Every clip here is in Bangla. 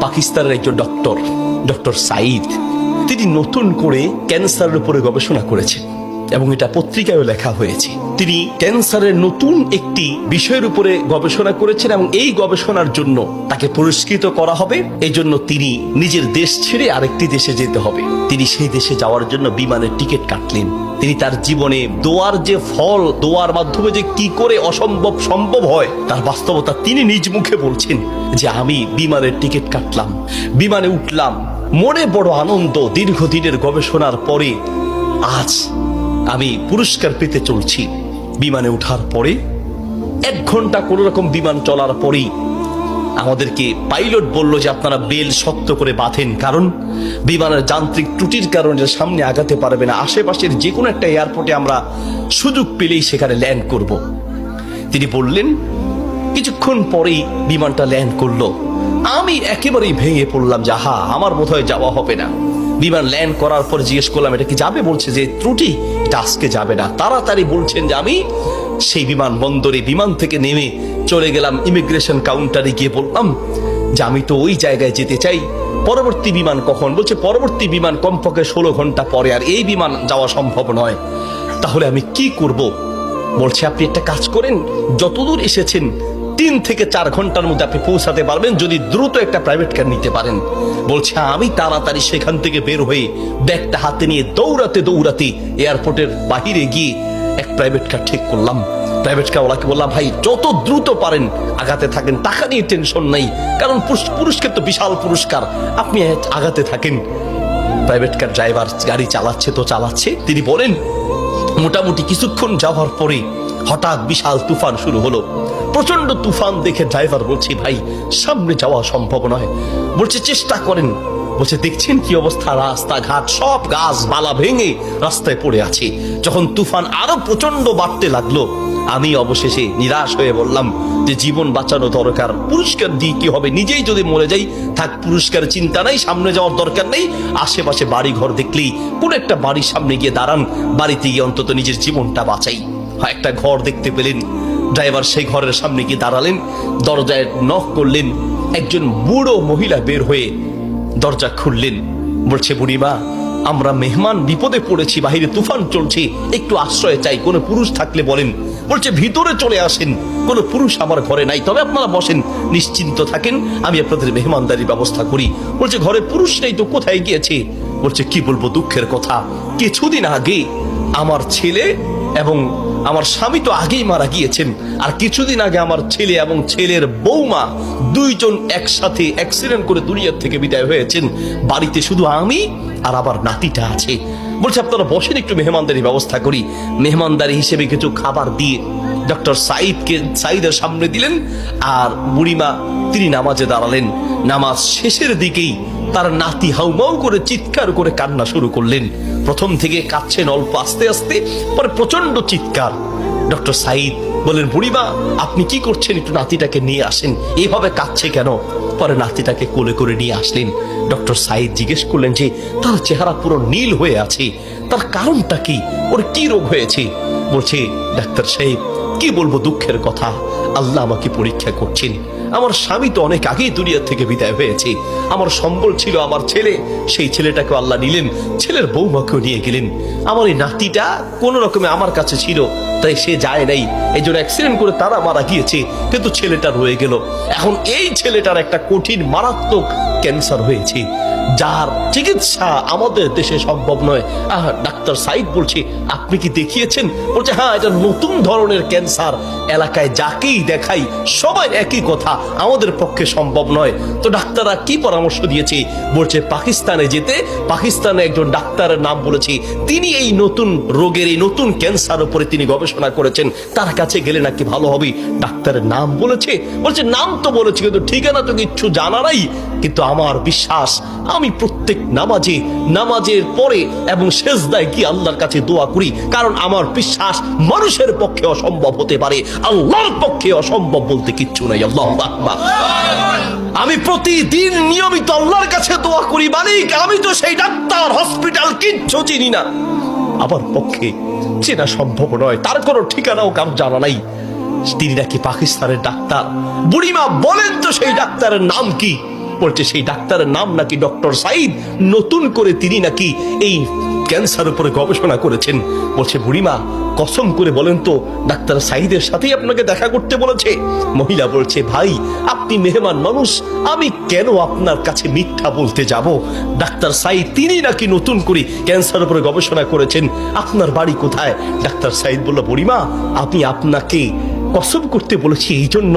পাকিস্তানের একজন ডক্টর সাইদ, তিনি নতুন করে ক্যান্সারের উপরে গবেষণা করেছেন এবং এটা পত্রিকায়ও লেখা হয়েছে। তিনি ক্যান্সারের নতুন একটি বিষয়ের উপরে গবেষণা করেছেন এবং এই গবেষণার জন্য তাকে পুরস্কৃত করা হবে। এই জন্য তিনি নিজের দেশ ছেড়ে আরেকটি দেশে যেতে হবে। তিনি সেই দেশে যাওয়ার জন্য বিমানের টিকিট কাটলেন। তিনি তার জীবনে দোয়ার যে ফল, দোয়ার মাধ্যমে যে কি করে অসম্ভব সম্ভব হয় তার বাস্তবতা তিনি নিজ মুখে বলছেন যে আমি বিমানের টিকিট কাটলাম, বিমানে উঠলাম, মনে বড় আনন্দ। দীর্ঘদিনের গবেষণার পরে আজ আমি পুরস্কার পেতে চলছি। বিমানে ওঠার পরে 1 ঘন্টা কোন রকম বিমান চলার পরেই আমাদেরকে পাইলট বলল যে আপনারা বেল শক্ত করে বাঁধেন, কারণ বিমানের যান্ত্রিক ত্রুটির কারণে সামনে আগাতে পারবে না। আশেপাশের যে কোনো একটা এয়ারপোর্টে আমরা সুযোগ পেলেই সেখানে ল্যান্ড করব। তিনি বললেন। কিছুক্ষণ পরেই বিমানটা ল্যান্ড করলো। আমি একেবারেই ভেঙে পড়লাম যে আহা, আমার বোধহয় যাওয়া হবে না। বিমান ল্যান্ড করার পর জিজ্ঞেস করলাম এটা কি যাবে? বলছে যে ত্রুটি, এটা আজকে যাবে না। তাড়াতাড়ি বলছেন যে আমি সেই বিমান বন্দরে বিমান থেকে নেমে চলে গেলাম ইমিগ্রেশন কাউন্টারে, গিয়ে বললাম যে আমি তো ওই জায়গায় যেতে চাই। পরবর্তী বিমান কখন? বলছে পরবর্তী বিমান কমপক্ষে 16 ঘন্টা পরে, আর এই বিমান যাওয়া সম্ভব নয়। তাহলে আমি কি করব? বলছে আপনি একটা কাজ করেন, যতদূর এসেছেন 3 থেকে 4 ঘন্টার মধ্যে আপনি পৌঁছাতে পারবেন যদি দ্রুত একটা প্রাইভেট কার নিতে পারেন। বলছে আমি তাড়াতাড়ি সেখান থেকে বের হয়ে ব্যাগটা হাতে নিয়ে দৌড়াতে দৌড়াতে এয়ারপোর্টের বাহিরে গিয়ে এক প্রাইভেট কার ঠিক করলাম। প্রাইভেট কার ওলাকে বললাম ভাই যত দ্রুত পারেন আগাতে থাকেন, টাকা নিয়ে টেনশন নাই, কারণ পুরস্কার তো বিশাল পুরস্কার, আপনি আগাতে থাকেন। প্রাইভেট কার ড্রাইভার গাড়ি চালাচ্ছে তো চালাচ্ছে। তিনি বলেন মোটামুটি কিছুক্ষণ যাওয়ার পরে হঠাৎ বিশাল তুফান শুরু হলো। প্রচন্ড তুফান দেখে ড্রাইভার বলছে ভাই সামনে যাওয়া সম্ভব নয়। বলছে চেষ্টা করেন। বলছে দেখছেন কি অবস্থা, রাস্তাঘাট সব গাছ মালা ভেঙে রাস্তায় পড়ে আছে। যখন তুফান আরো প্রচন্ড বাড়তে লাগলো আমি অবশেষে নিরাশ হয়ে বললাম যে জীবন বাঁচানো দরকার, পুরস্কার দিয়ে কি হবে, নিজেই যদি মরে যাই থাক, পুরস্কার চিন্তা নাই, সামনে যাওয়ার দরকার নেই। আশেপাশে বাড়ি ঘর দেখলেই কোন একটা বাড়ির সামনে গিয়ে দাঁড়ান, বাড়িতে গিয়ে অন্তত নিজের জীবনটা বাঁচাই। একটা ঘর দেখতে পেলেন, ড্রাইভার সেই ঘরের সামনে গিয়ে দাঁড়ালেন, দরজায় নক করলেন। একজন বুড়ো মহিলা বের হয়ে দরজা খুললেন। বলছে বুড়িমা আমরা মেহমান বিপদে পড়েছি, বাহিরে তুফান চলছে, একটু আশ্রয় চাই, কোনো পুরুষ থাকলে বলেন। বলছে ভিতরে চলে আসেন, কোনো পুরুষ আমার ঘরে নাই, তবে আপনারা বসেন, নিশ্চিন্ত থাকেন, আমি আপনাদের মেহমানদারির ব্যবস্থা করি। বলছে ঘরে পুরুষ নেই তো কোথায় গিয়েছে? বলছে কি বলবো দুঃখের কথা, কিছুদিন আগে আমার ছেলে এবং আমার স্বামী তো আগেই মারা গিয়েছেন, আর কিছুদিন আগে আমার ছেলে এবং ছেলের বৌমা দুইজন একসাথে অ্যাক্সিডেন্ট করে দুনিয়ার থেকে বিদায় হয়েছেন। বাড়িতে শুধু আমি আর আবার নাতিটা আছে। বলছে আপনারা বসেন, একটু মেহমানদারি ব্যবস্থা করি। মেহমানদারি হিসেবে কিছু খাবার দিয়ে ডক্টর সাইদের সামনে দিলেন, আর বুড়িমা তিনি নামাজে দাঁড়ালেন। নামাজ শেষের দিকেই তার নাতি হাউমাউ করে চিৎকার করে কান্না শুরু করলেন। প্রথম থেকে কাঁদছেন অল্প আস্তে আস্তে, পরে প্রচন্ড চিৎকার। ডক্টর সাইদ বলেন বুড়িমা আপনি কি করছেন, একটু নাতিটাকে নিয়ে আসেন, এইভাবে কাঁদছে কেন? পরে নাতিটাকে কোলে করে নিয়ে আসলেন। ডক্টর সাইদ জিজ্ঞেস করলেন যে তার চেহারা পুরো নীল হয়ে আছে, তার কারণটা কি, ওর কি রোগ হয়েছে? বলছে ডাক্তার সাহেব কি বলবো দুঃখের কথা, আল্লাহ আমাকে পরীক্ষা করছেন। আমার স্বামী তো অনেক আগেই দুনিয়া থেকে বিদায় হয়েছে, আমার সম্বল ছিল আমার ছেলে, সেই ছেলেটাকে আল্লাহ নিলেন, ছেলের বৌমাকেও নিয়ে গেলেন। আমার এই নাতিটা কোন রকমে আমার কাছে ছিল, তাই সে যায় নাই, এই জন্য অ্যাক্সিডেন্ট করে তারা মারা গিয়েছে, কিন্তু ছেলেটা রয়ে গেল। এখন এই ছেলেটার একটা কঠিন মারাত্মক ক্যান্সার হয়েছে, যার চিকিৎসা আমাদের দেশে সম্ভব নয়। ডাক্তার সাইদ বলছে আপনি কি দেখিয়েছেন? বলছে হ্যাঁ, এটা নতুন ধরনের ক্যান্সার, এলাকায় যাকেই দেখাই সবাই একই কথা, আমাদের পক্ষে সম্ভব নয়। তো ডাক্তাররা কি পরামর্শ দিয়েছে? বলছে পাকিস্তানে যেতে। পাকিস্তানে একজন ডাক্তারের নাম বলেছে, তিনি এই নতুন রোগের, এই নতুন ক্যান্সার উপরে তিনি গবেষণা করেছেন, তার কাছে গেলে নাকি ভালো হবে। ডাক্তারের নাম বলেছে? বলছে নাম তো বলেছে, কিন্তু ঠিকানা তো কিচ্ছু জানা নাই। কিন্তু আমার বিশ্বাস, আমি প্রত্যেক নামাজের পরে এবং সেজদায় কি আল্লাহর কাছে দোয়া করি, কারণ আমার বিশ্বাস মানুষের পক্ষে অসম্ভব হতে পারে, আল্লাহর পক্ষে অসম্ভব বলতে কিচ্ছু নাই। আল্লাহু আকবার। আমি প্রতিদিন নিয়মিত আল্লাহর কাছে দোয়া করি, মালিক আমি তো সেই ডাক্তার হসপিটাল কিচ্ছু চিনি না, আমার পক্ষে চেনা সম্ভব নয়, তার কোনো ঠিকানাও কারো জানা নাই। তিনি নাকি পাকিস্তানের ডাক্তার। বুড়িমা বলেন তো সেই ডাক্তারের নাম কি? বলছে সেই ডাক্তারের নাম নাকি ডক্টর সাইদ, নতুন করে তিনি নাকি এই ক্যান্সার উপরে গবেষণা করেছেন। বলছে বুড়িমা কসম করে বলেন তো ডাক্তার সাইদের সাথেই আপনাকে দেখা করতে বলেছে? মহিলা বলছে ভাই আপনি মেহমান মানুষ, আমি কেন আপনার কাছে মিথ্যা বলতে যাব? ডাক্তার সাইদ তিনি নাকি নতুন করে ক্যান্সার উপরে গবেষণা করেছেন, আপনার বাড়ি কোথায়? ডাক্তার সাইদ বলল বুড়িমা আমি আপনাকে কসম করতে বলেছি এই জন্য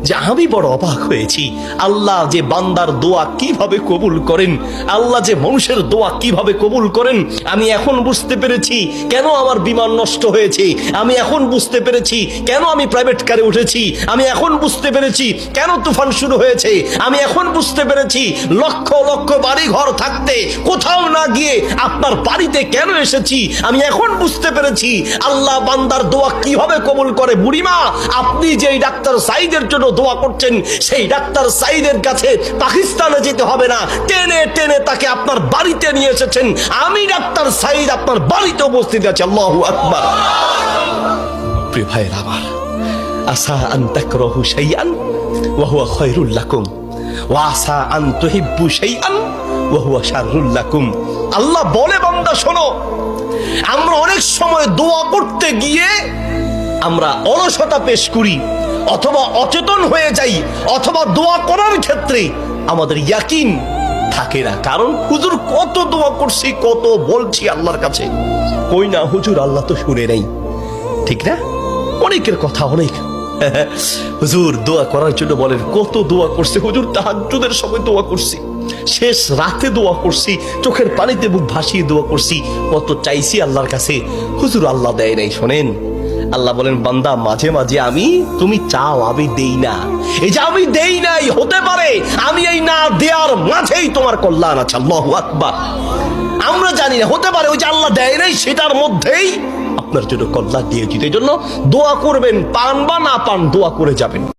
যে আমি বড় অবাক হয়েছি, আল্লাহ যে বান্দার দোয়া কিভাবে কবুল করেন, আল্লাহ যে মানুষের দোয়া কিভাবে কবুল করেন, আমি এখন বুঝতে পেরেছি কেন আমার বিমান নষ্ট হয়েছে, আমি এখন বুঝতে পেরেছি কেন আমি প্রাইভেট কারে উঠেছি, আমি এখন বুঝতে পেরেছি কেন তুফান শুরু হয়েছে, আমি এখন বুঝতে পেরেছি লক্ষ লক্ষ বাড়ি ঘর থাকতে কোথাও না গিয়ে আপনার বাড়িতে কেন এসেছি, আমি এখন বুঝতে পেরেছি আল্লাহ বান্দার দোয়া কিভাবে কবুল করে। বুড়িমা আপনি যেই ডাক্তার সাইদের জন্য দোয়া করছেন সেই ডাক্তার সাইদের কাছে পাকিস্তানে যেতে হবে না, টেনে টেনে তাকে আপনার বাড়িতে নিয়ে এসেছেন, আমি ডাক্তার সাইদ আপনার বাড়িতে উপস্থিত আছি। আল্লাহু আকবার। প্রিয় ভাইয়ের আমার, আসা আন তাকরাহু শাইআন ওয়া হুয়া খায়রুল লাকুম ওয়া আসা আন তুহিব্বু শাইআন ওয়া হুয়া শাররুল লাকুম। আল্লাহ বলে বান্দা শোনো, আমরা অনেক সময় দোয়া করতে গিয়ে আমরা অলসতা পেশ করি, অথবা অচেতন হয়ে যাই, অথবা দোয়া করার ক্ষেত্রে আমাদের ইয়াকিন থাকে না। কারণ হুজুর কত দোয়া করছি, কত বলছি আল্লাহর কাছে, কই না হুজুর আল্লাহ তো শুনে নাই, ঠিক না? অনেকের কথা অনেক হুজুর দোয়া করার জন্য বলেন, কত দোয়া করছে হুজুর, তাহাজ্জুদের সময় দোয়া করছি, শেষ রাতে দোয়া করছি, চোখের পানিতে বুক ভাসিয়ে দোয়া করছি, কত চাইছি আল্লাহর কাছে, হুজুর আল্লাহ দেয় নাই। শোনেন আল্লাহ বলেন বান্দা মাঝে মাঝে আমি, তুমি চাও আমি দেই না, এই যে আমি দেই নাই হতে পারে আমি এই না দেওয়ার মাঝেই তোমার কল্যাণ আছে। আল্লাহু আকবার। আমরা জানি না, হতে পারে ওই যে আল্লাহ দেয় নাই সেটার মধ্যেই আপনার জন্য কল্যাণ দিয়েছি। এই জন্য দোয়া করবেন, পান বা না পান দোয়া করে যাবেন।